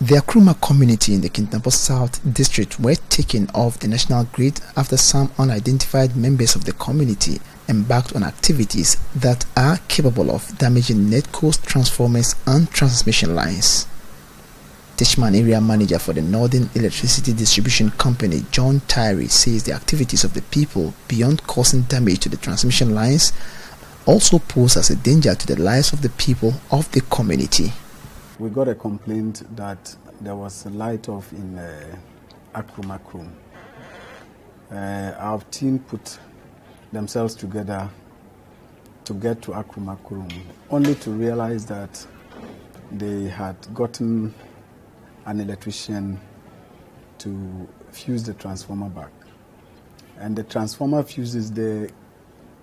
The Akruma community in the Kintampo South district were taken off the national grid after some unidentified members of the community embarked on activities that are capable of damaging NEDCO's transformers and transmission lines. Tishman area manager for the Northern Electricity Distribution Company, John Tyree, says the activities of the people, beyond causing damage to the transmission lines, also pose as a danger to the lives of the people of the community. We got a complaint that there was a light off in Akruma. Our team put themselves together to get to Akruma, only to realize that they had gotten an electrician to fuse the transformer back. And the transformer fuses, they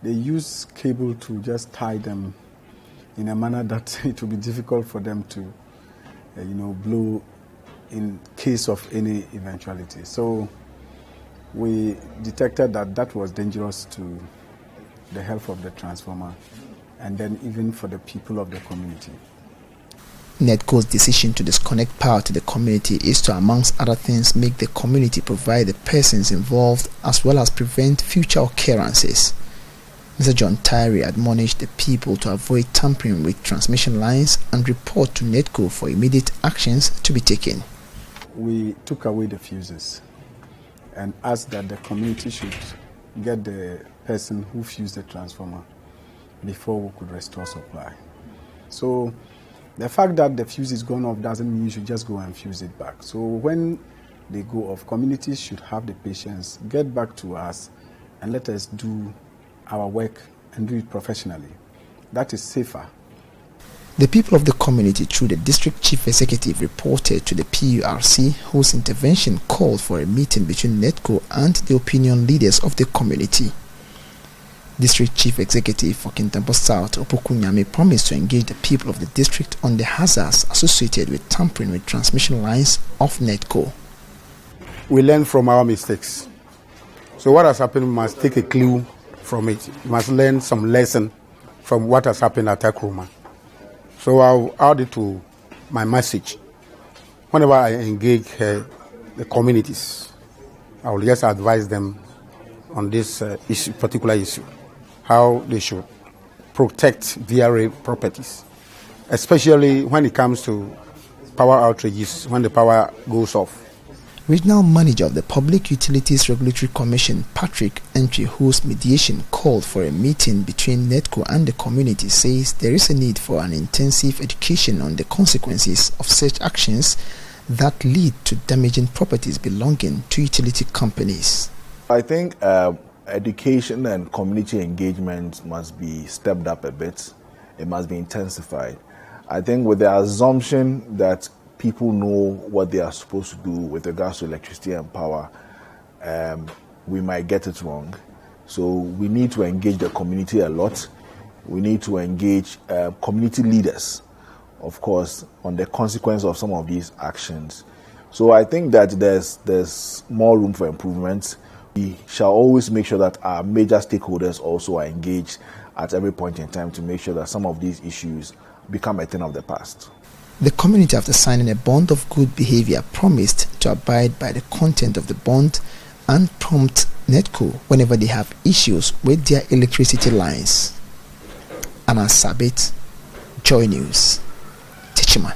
use cable to just tie them in a manner that it will be difficult for them to blow in case of any eventuality. So we detected that that was dangerous to the health of the transformer and then even for the people of the community. NEDCO's decision to disconnect power to the community is to, amongst other things, make the community provide the persons involved as well as prevent future occurrences. Mr. John Tyree admonished the people to avoid tampering with transmission lines and report to NEDCO for immediate actions to be taken. We took away the fuses and asked that the community should get the person who fused the transformer before we could restore supply. So the fact that the fuse is gone off doesn't mean you should just go and fuse it back. So when they go off, communities should have the patience, get back to us and let us do our work and do it professionally. That is safer. The people of the community, through the district chief executive, reported to the PURC, whose intervention called for a meeting between NEDCO and the opinion leaders of the community. District Chief Executive for Kintampo South, Opokunyame, promised to engage the people of the district on the hazards associated with tampering with transmission lines of NEDCO. We learn from our mistakes. So what has happened, we must take a clue from it. We must learn some lesson from what has happened at Akruma. So I'll add it to my message. Whenever I engage the communities, I will just advise them on this particular issue, how they should protect VRA properties, especially when it comes to power outages, when the power goes off. Regional Manager of the Public Utilities Regulatory Commission, Patrick Entry, whose mediation called for a meeting between NEDCO and the community, says there is a need for an intensive education on the consequences of such actions that lead to damaging properties belonging to utility companies. I think education and community engagement must be stepped up a bit. It must be intensified. I think with the assumption that people know what they are supposed to do with regards to electricity and power, we might get it wrong. So we need to engage the community a lot. We need to engage community leaders, of course, on the consequence of some of these actions. So I think that there's more room for improvement. We shall always make sure that our major stakeholders also are engaged at every point in time to make sure that some of these issues become a thing of the past. The community, after signing a bond of good behavior, promised to abide by the content of the bond and prompt NEDCO whenever they have issues with their electricity lines. Anna Sabit, Joy News, Tishman.